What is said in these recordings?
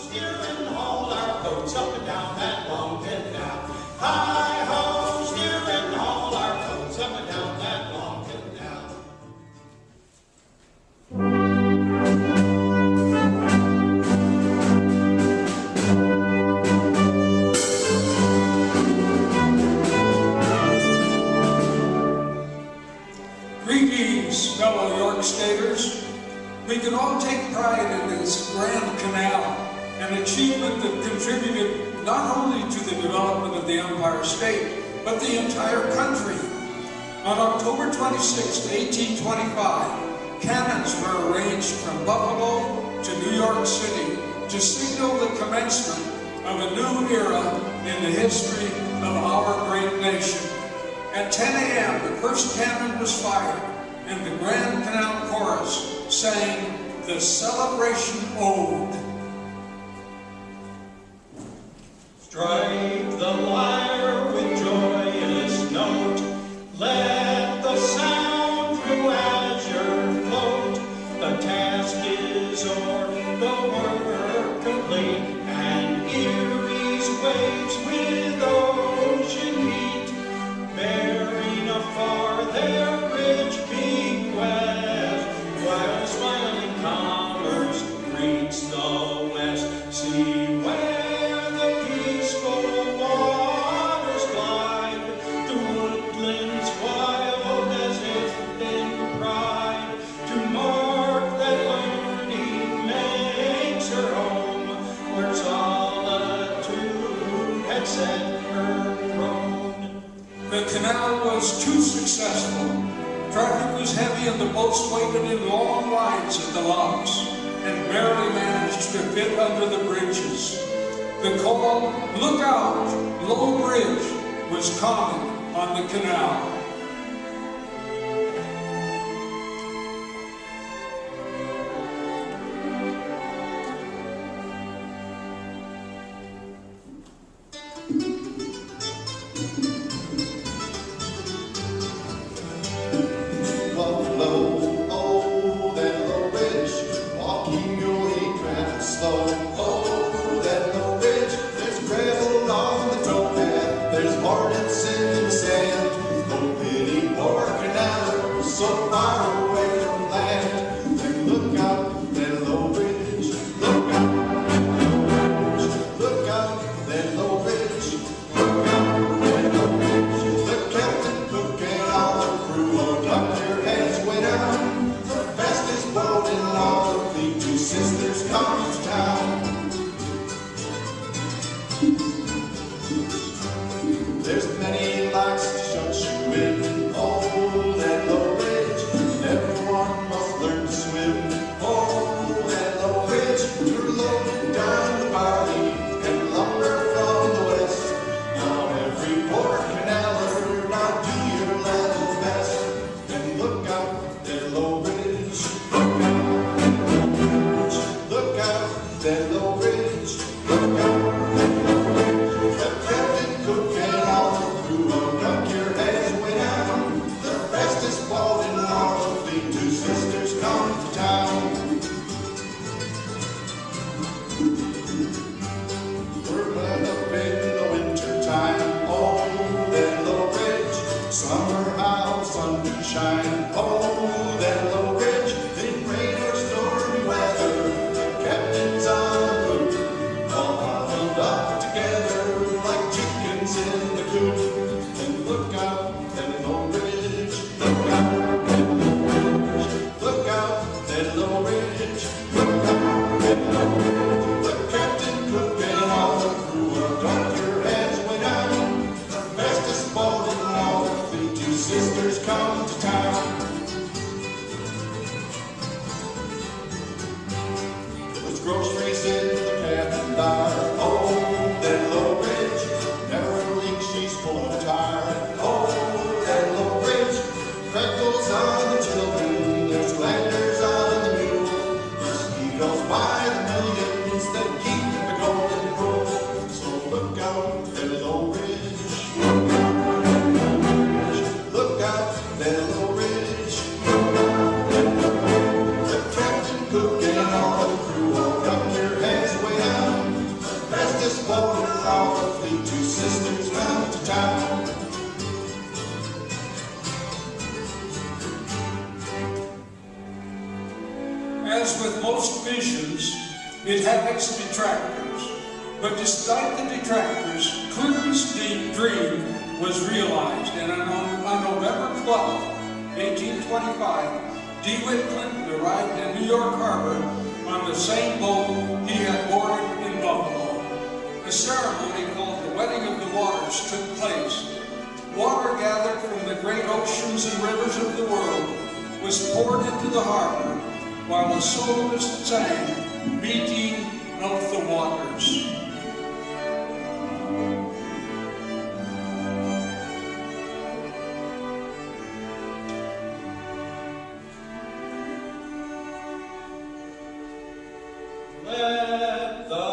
steer and haul our boats up and down that long canal. Hi-ho, steer and haul our boats up and down that long canal. Greetings, fellow York Staters. We can all take pride in this Grand Canal, an achievement that contributed not only to the development of the Empire State, but the entire country. On October 26, 1825, cannons were arranged from Buffalo to New York City to signal the commencement of a new era in the history of our great nation. At 10 a.m., the first cannon was fired, and the Grand Canal Chorus sang the Celebration Ode. Strike the lyre with joyous note, let the sound through azure float. The task is o'er, the work complete, and Erie's waves with ocean heat, bearing afar their rich bequest, while smiling commerce greets the west. See where the peaceful waters glide, the woodlands wild as if in pride, to mark that learning makes her home, where solitude had set her throne. The canal was too successful. Traffic was heavy and the boats waited in long lines at the locks and barely managed to fit under the bridges. The call, "Look out, Low Bridge," was common on the canal. Buffalo, oh, that low ridge, walking you'll hate traffic slow. Oh, that low ridge, there's gravel on the towpath, there's hornets in the sand. No pity, poor canal, so far away from land. And look out, that low ridge, look out, that low ridge, look out, that low ridge, look out, that low ridge. The captain, cook, and all the crew, oh, duck your heads way down. The fastest boat in all the fleet, two sisters come to town. There's many locks to shut you in. Oh, that low ridge, everyone must learn to swim. Oh, that low ridge, you're loaded down the barley and lumber from the west. Now every poor canaler, now do your level best. And look out, that low ridge, look out, that low ridge, look out, that low ridge, look out, that low ridge. The captain, cook, and all the crew, oh, duck your heads way down. The fastest boat in all the fleet, two sisters come to town. We're glad up in the winter time. Oh, that low ridge, summer how sun can shine. Oh, that low ridge, in rain or stormy weather, the captain's on how the fleet two sisters went to town. As with most visions, it had its detractors. But despite the detractors, Clinton's dream was realized, and on November 12, 1825, DeWitt Clinton arrived in New York Harbor on the same boat he had boarded in Buffalo. A ceremony called the Wedding of the Waters took place. Water gathered from the great oceans and rivers of the world was poured into the harbor, while the soloist sang, "Meeting of the Waters." Let the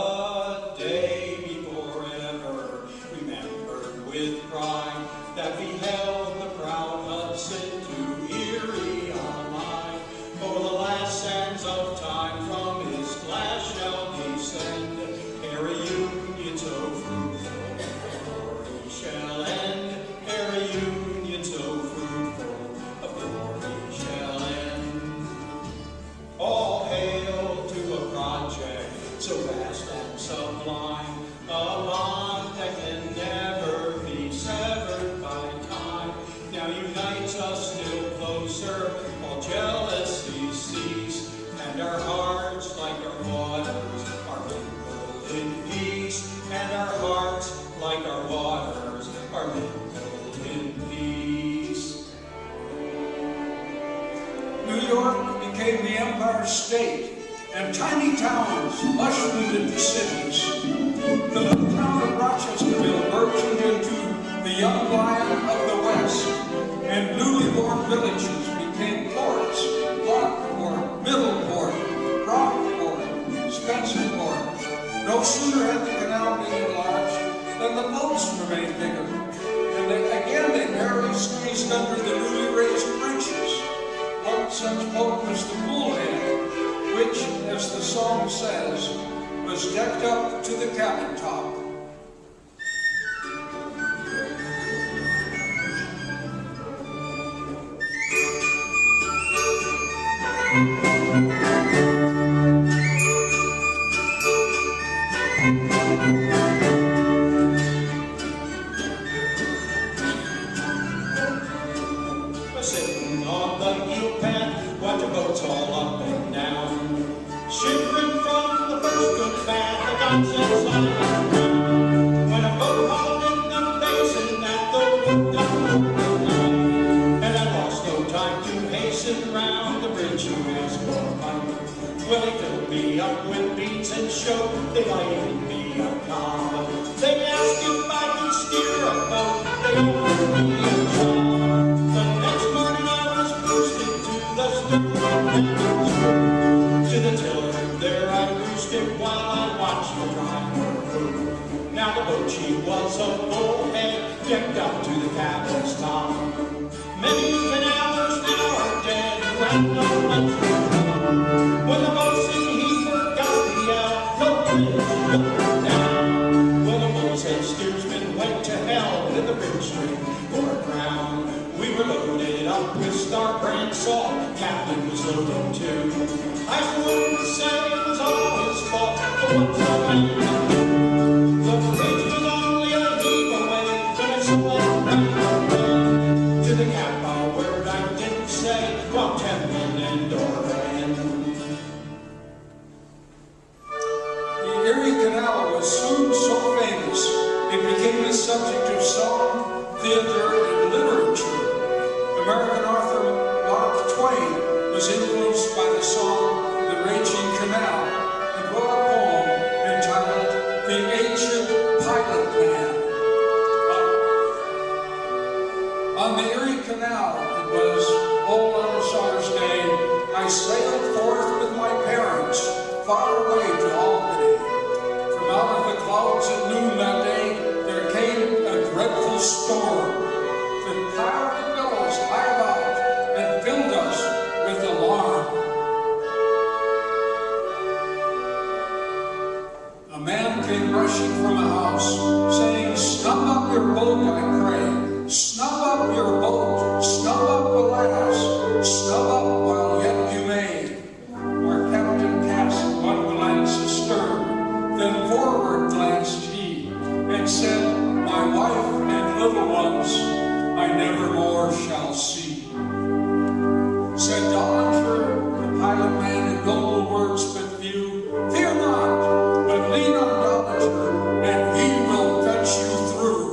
day be forever remembered with pride that we held the proud Hudson to Erie alive. Over the last sands of time from his glass shall descend a reunion so fruitful, the glory shall end. A reunion so fruitful, the glory shall end. All hail to a project so vast and sublime, a bond that can never be severed by time. Now unites us still closer, all jealousy cease, and our hearts, like our waters, are mingled in peace. And our hearts, like our waters, are mingled in peace. New York became the Empire State, and tiny towns mushroomed into cities. The little town of Rochesterville burgeoned into the young lion of the West, and newly born villages became ports: Brockport, Middleport, Brockport, Spencerport. No sooner had the canal been enlarged than the boats remained bigger, and they merrily squeezed under the newly raised bridges. One such boat was the Bullhead, which, as the song says, was decked up to the cabin top. Sitting on the heel pad, watch the boats all up and down, shivering from the first good bath that got since when a boat hauled in the basin at the wood down, and I lost no time to hasten round the bridge to his boat. Well, they filled me up with beats and showed they lighted me a cob. They asked if I could steer a boat, they offered me a job. The next morning I was boosted to the stern, to the tiller there I roosted while I watched the driver move. Now the boat she was a bullhead, decked up to the cabin's top. Many canalers now are dead, who have no much to do. When the boatswain he forgot the Low Bridge down. Well, the Bullhead steersman went to hell with the bridge string for a crown. We were loaded up with star brand salt, captain was loaded too. I wouldn't say it was all his fault, but what's the man? The bridge was only a heave away, but it's all right to the cap. A word I didn't say, while Tevin and Dora ran. The Erie Canal was soon so famous, it became the subject of song, theater, and literature. American author Mark Twain was influenced by the song The Raging Canal and wrote a poem entitled The Ancient Pilot Man. On the Erie Canal, it was old on a summer's day, I sailed forth with my parents far away to Albany. From out of the clouds at noon that day, there came a dreadful storm that piled the billows high about and filled us with alarm. A man came rushing from a house, saying, "Snub up your boat, I pray. Snub up your boat, snub up the lass, snub up while yet you may." Our captain cast one glance astern, then forward glanced he, and said, "My wife and little ones I never more shall see." Said Dollinger, the pilot man in noble words but few, "Fear not, but lean on Dollinger, and he will fetch you through."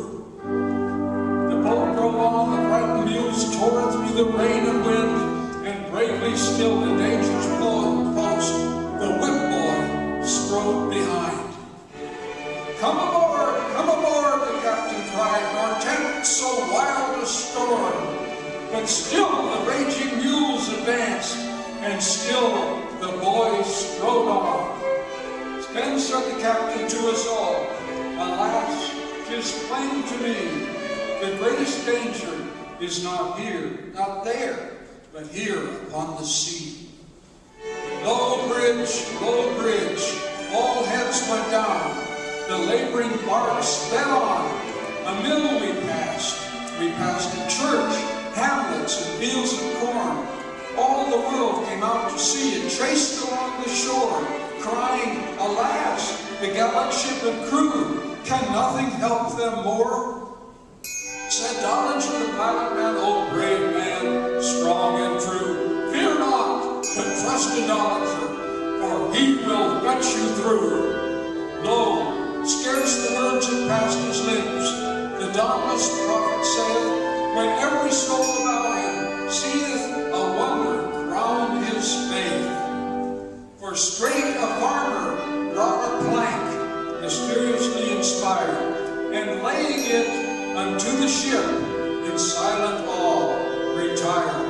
The boat drove on, the frightened mules tore through the rain and wind, and bravely still the dangers post, the whip boy strode behind. Come aboard, the captain cried, nor tempt so wild a storm." But still the raging mules advanced, and still the boys strode on. Then said the captain to us all, "Alas, 'tis plain to me, the greatest danger is not here, not there, but here upon the sea. Low bridge, all heads went down, the laboring barks sped on. A mill we passed a church, hamlets and fields of corn. All the world came out to see and chased along the shore, crying, 'Alas, the gallant ship and crew, can nothing help them more?' Said Dollinger, the pilot man, 'O brave man, strong and true, fear not, but trust in Dollinger, for he will fetch you through.' Lo, scarce the words had passed his lips, the dauntless prophet saith, when every soul about him seeth a wonder round his faith. For straight a farmer brought a plank, mysteriously inspired, and laying it unto the ship, in silent awe retired.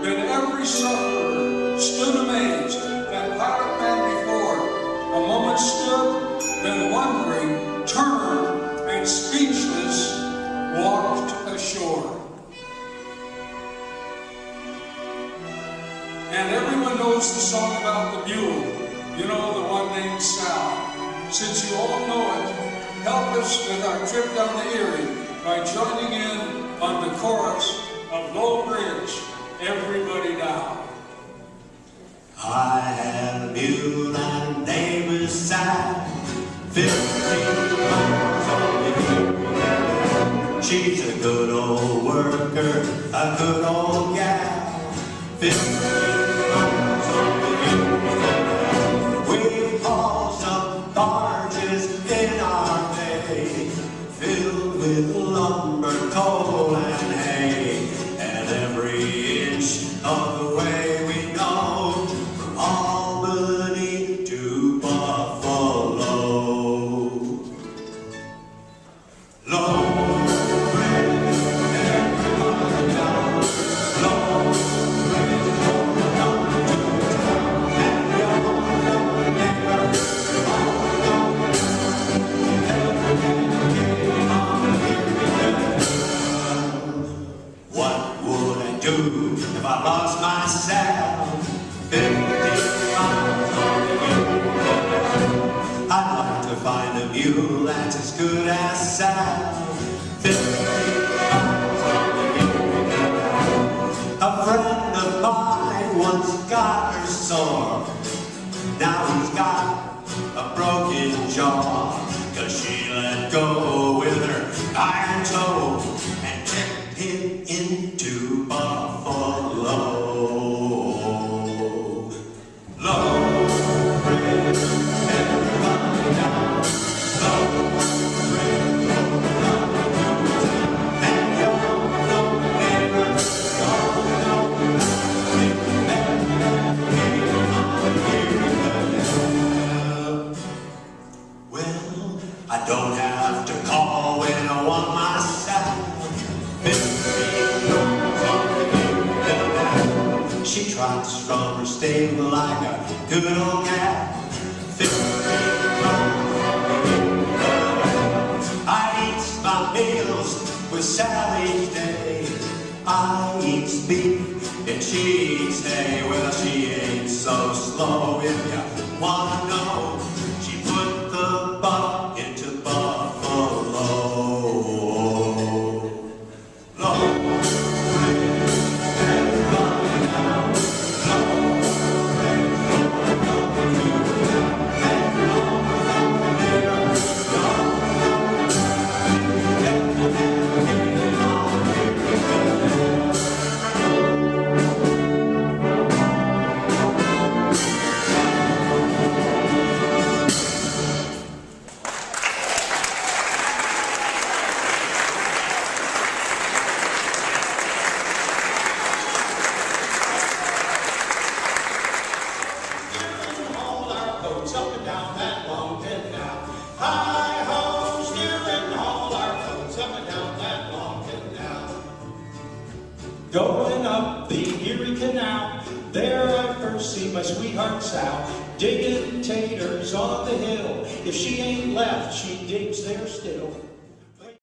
Then every sufferer stood amazed, that pilot man before, a moment stood, then wondering, turned, and speechless walked ashore. And everyone knows the song about the mule, you know, the one named Sal. Since you all know it, help us with our trip down the Erie by joining in on the chorus of Low Bridge, Everybody Down. I had a mule on the neighbor's side, 15 miles on the Erie. She's a good old worker, a good old gal, 15 miles on the Erie. We haul some barges in our bay, filled with lumber, coal, and hay, and every inch of the way we know, from Albany to Buffalo. Low bridge, everybody down. Low bridge, going down to town. And your neighbor, all alone. Everything on here. What would I do if I lost myself? 15 miles on the Erie. I'd like to find a mule that's as good as Sal. 15 miles on the Erie. A friend of mine once got her sore. Now he's got a broken jaw, 'cause she let go with her iron toe and tipped him into Buffalo. Low bridge, everybody down. Low bridge, going down to town. And your neighbor, don't know if well, I don't have to call when I want myself. 15 miles on the Erie. She trots from her stable like a good old gal. 15 miles on the Erie. I eat my meals with Sally each day. I eat beef and she eats hay. Well, she ain't so slow if you wanna know. She put the Going up the Erie Canal, there I first see my sweetheart Sal, digging taters on the hill. If she ain't left, she digs there still.